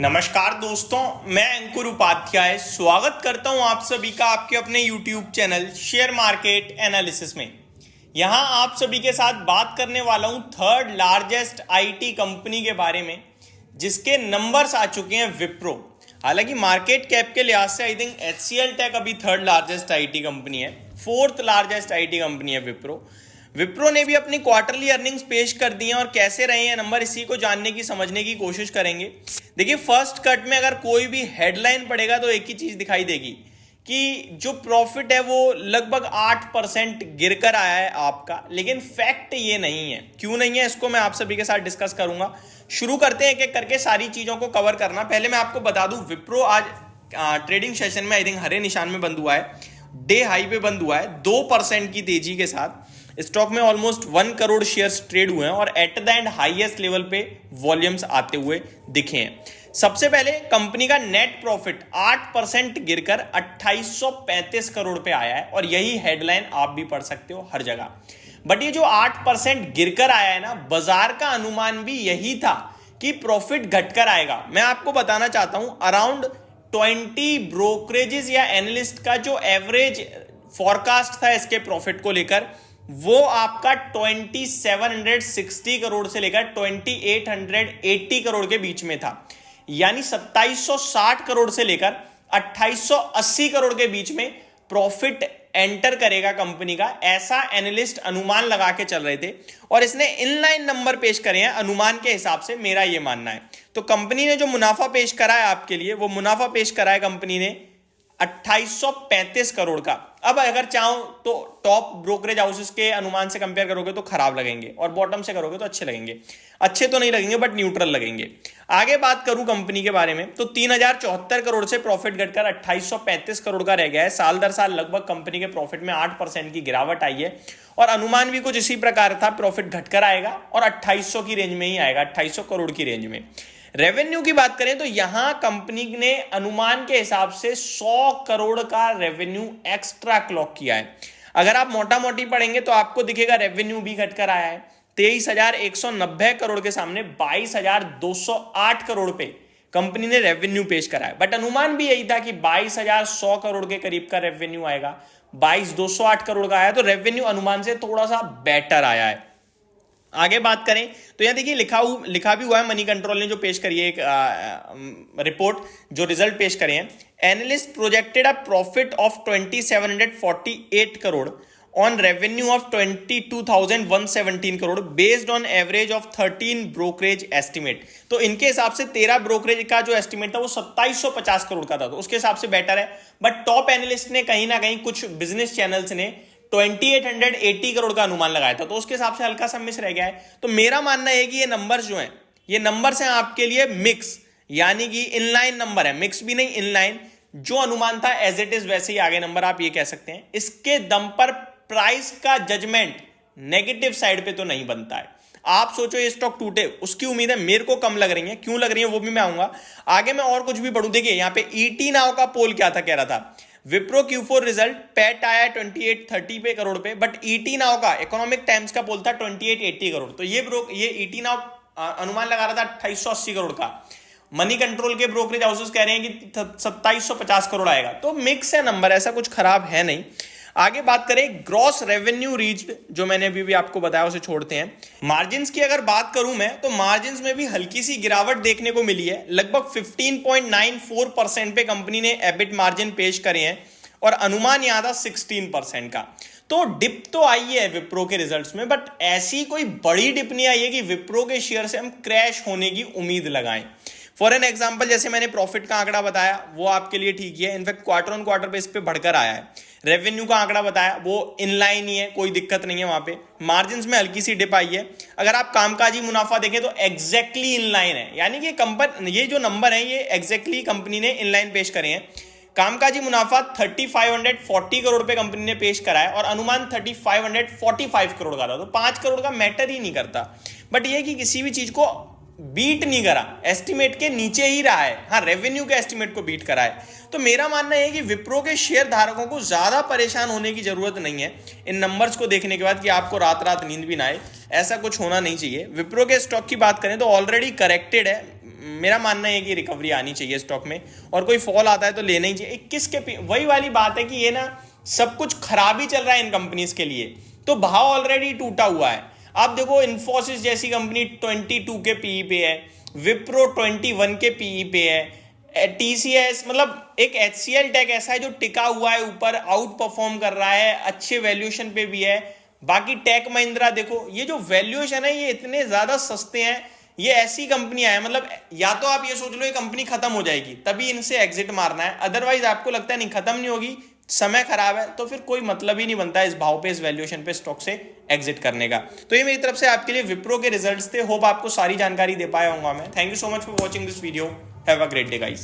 नमस्कार दोस्तों, मैं अंकुर उपाध्याय स्वागत करता हूं आप सभी का आपके अपने YouTube channel share market analysis में। यहां आप सभी के साथ बात करने वाला हूं थर्ड लार्जेस्ट आईटी कंपनी के बारे में, जिसके नंबर्स आ चुके हैं विप्रो। हालांकि मार्केट कैप के लिहाज से आई थिंक HCL टेक अभी थर्ड लार्जेस्ट आईटी कंपनी है, फोर्थ लार्जेस्ट आईटी कंपनी है विप्रो ने भी अपनी क्वार्टरली अर्निंग्स पेश कर दी हैं और कैसे रहे हैं नंबर, इसी को जानने की समझने की कोशिश करेंगे। देखिए, फर्स्ट कट में अगर कोई भी हेडलाइन पड़ेगा तो एक ही चीज दिखाई देगी कि जो प्रॉफिट है वो लगभग 8% गिरकर आया है आपका। लेकिन फैक्ट ये नहीं है। क्यों नहीं है, इसको मैं आप सभी के साथ डिस्कस करूंगा। शुरू करते हैं एक एक करके सारी चीजों को कवर करना। पहले मैं आपको बता दूं, विप्रो आज ट्रेडिंग सेशन में आई थिंक हरे निशान में बंद हुआ है, डे हाई पे बंद हुआ है 2% की तेजी के साथ। स्टॉक में ऑलमोस्ट 1 करोड़ शेयर्स ट्रेड हुए हैं और at the end highest level पे वॉल्यूम्स आते हुए दिखे हैं। सबसे पहले कंपनी का नेट प्रॉफिट 8% गिरकर 2835 करोड़ पे आया है और यही हेडलाइन आप भी पढ़ सकते हो हर जगह। बट ये जो 8% गिरकर आया है ना, बाजार का अनुमान भी यही था कि प्रॉफिट घटकर आएगा। मैं आपको बताना चाहता हूं, अराउंड 20 ब्रोकरेजेस या एनालिस्ट का जो एवरेज फॉरकास्ट था इसके प्रॉफिट को लेकर, वो आपका 2760 करोड़ से लेकर 2880 करोड़ के बीच में था। यानी 2760 करोड़ से लेकर 2880 करोड़ के बीच में प्रॉफिट एंटर करेगा कंपनी का, ऐसा एनालिस्ट अनुमान लगा के चल रहे थे। और इसने इनलाइन नंबर पेश करे हैं अनुमान के हिसाब से, मेरा यह मानना है। तो कंपनी ने जो मुनाफा पेश करा है आपके लिए, वो मुनाफा पेश करा है कंपनी ने 2835 करोड़ का। अब अगर चाहो तो टॉप ब्रोकरेज हाउसेस के अनुमान से कंपेयर करोगे तो खराब लगेंगे और बॉटम से करोगे तो अच्छे लगेंगे। अच्छे तो नहीं लगेंगे बट न्यूट्रल लगेंगे। आगे बात करूं कंपनी के बारे में तो 3074 करोड़ से प्रॉफिट घटकर 2835 करोड़ का रह गया है। साल दर साल लगभग कंपनी के प्रॉफिट में 8% की गिरावट आई है और अनुमान भी कुछ इसी प्रकार था, प्रॉफिट घटकर आएगा और 2800 की रेंज में ही आएगा, 2800 करोड़ की रेंज में। रेवेन्यू की बात करें तो यहां कंपनी ने अनुमान के हिसाब से 100 करोड़ का रेवेन्यू एक्स्ट्रा क्लॉक किया है। अगर आप मोटा मोटी पढ़ेंगे तो आपको दिखेगा रेवेन्यू भी घटकर आया है। 23,190 करोड़ के सामने 22,208 करोड़ पे कंपनी ने रेवेन्यू पेश करा है। बट अनुमान भी यही था कि 22,100 करोड़ के करीब का रेवेन्यू आएगा, 22,208 करोड़ का आया, तो रेवेन्यू अनुमान से थोड़ा सा बेटर आया है। आगे बात करें तो यहां देखिए लिखा भी हुआ है, मनी कंट्रोल ने जो पेश करी है एक रिपोर्ट, जो रिजल्ट पेश करे हैं। Analyst projected a profit of 2748 crore on revenue of 22,117 crore based on average of 13 brokerage estimate. तो इनके हिसाब से 13 ब्रोकरेज का जो एस्टिमेट था वो 2750 करोड़ का था, तो उसके हिसाब से बेटर है। बट टॉप एनालिस्ट ने कहीं ना कहीं, कुछ बिजनेस चैनल्स ने 2880 करोड़ का अनुमान लगाया था, तो उसके हिसाब से हल्का सा मिस रह गया है। तो मेरा मानना है कि ये नंबर्स जो हैं, ये नंबर्स हैं आपके लिए मिक्स, यानी कि इनलाइन नंबर है, मिक्स भी नहीं इनलाइन। जो अनुमान था एज इट इज वैसे ही आगे नंबर, आप ये कह सकते हैं। इसके दम पर प्राइस का जजमेंट नेगेटिव साइड पे तो नहीं बनता है। आप सोचो ये स्टॉक टूटे, उसकी उम्मीद है मेरे को कम लग रही है। क्यों लग रही है वो भी मैं आऊंगा आगे, मैं और कुछ भी पढ़ूं। देखिए यहाँ पे ET नाउ का पोल क्या था, कह रहा था विप्रो Q4 रिजल्ट पैट आया 2830 पे करोड़ पे, बट ET नाउ का, इकोनॉमिक टाइम्स का पोल था 2880 करोड़। तो ये ET नाउ अनुमान लगा रहा था 2880 करोड़ का। मनी कंट्रोल के ब्रोकरेज हाउसेस कह रहे हैं कि 2750 करोड़ आएगा। तो मिक्स है नंबर, ऐसा कुछ खराब है नहीं। आगे बात करें ग्रॉस रेवेन्यू रीच्ड, जो मैंने अभी भी आपको बताया, उसे छोड़ते हैं। मार्जिन्स की अगर बात करूं मैं तो मार्जिन्स में भी हल्की सी गिरावट देखने को मिली है। लगभग 15.94% पे कंपनी ने एबिट मार्जिन पेश करे हैं और अनुमान यहां था 16% का। तो डिप तो आई है विप्रो के रिजल्ट्स में, बट ऐसी कोई बड़ी डिप नहीं आई है कि विप्रो के शेयर से हम क्रैश होने की उम्मीद लगाएं। फॉर एन एग्जाम्पल, जैसे मैंने प्रॉफिट का आंकड़ा बताया वो आपके लिए ठीक ही है, इनफैक्ट क्वार्टर ऑन क्वार्टर पे इस पे बढ़कर आया है। रेवेन्यू का आंकड़ा बताया वो इनलाइन ही है, कोई दिक्कत नहीं है वहां पे। मार्जिन्स में हल्की सी डिप आई है। अगर आप कामकाजी मुनाफा देखें तो एग्जैक्टली इनलाइन है, यानी कि ये जो नंबर है ये एग्जैक्टली कंपनी ने इनलाइन पेश करे हैं। कामकाजी मुनाफा 3540 करोड़ पे कंपनी ने पेश करा है और अनुमान 3545 करोड़ का था, तो 5 करोड़ का मैटर ही नहीं करता। बट ये कि किसी भी चीज को बीट नहीं करा, एस्टिमेट के नीचे ही रहा है। हाँ, रेवेन्यू के एस्टिमेट को बीट करा है। तो मेरा मानना है कि विप्रो के शेयर धारकों को ज्यादा परेशान होने की जरूरत नहीं है इन नंबर्स को देखने के बाद, कि आपको रात रात नींद भी ना आए, ऐसा कुछ होना नहीं चाहिए। विप्रो के स्टॉक की बात करें तो ऑलरेडी करेक्टेड है, मेरा मानना है कि रिकवरी आनी चाहिए स्टॉक में, और कोई फॉल आता है तो लेना ही चाहिए। 21 के वही वाली बात है कि ये ना सब कुछ खराब ही चल रहा है इन कंपनीज के लिए, तो भाव ऑलरेडी टूटा हुआ है। आप देखो इन्फोसिस जैसी कंपनी 22 के पीई पे है, विप्रो 21 के पीई पे है, टीसीएस मतलब एक एचसीएल टेक ऐसा है जो टिका हुआ है ऊपर, आउट परफॉर्म कर रहा है, अच्छे वैल्यूएशन पे भी है। बाकी टेक महिंद्रा देखो, ये जो वैल्यूएशन है ये इतने ज्यादा सस्ते हैं। ये ऐसी कंपनियां हैं, मतलब या तो आप ये सोच लो ये कंपनी खत्म हो जाएगी तभी इनसे एग्जिट मारना है, अदरवाइज आपको लगता है नहीं खत्म नहीं होगी, समय खराब है, तो फिर कोई मतलब ही नहीं बनता इस भाव पे, इस वैल्यूएशन पे स्टॉक से एग्जिट करने का। तो ये मेरी तरफ से आपके लिए विप्रो के रिजल्ट्स थे। होप आपको सारी जानकारी दे पाया होगा मैं। Thank you so much for watching this video. Have a great day guys.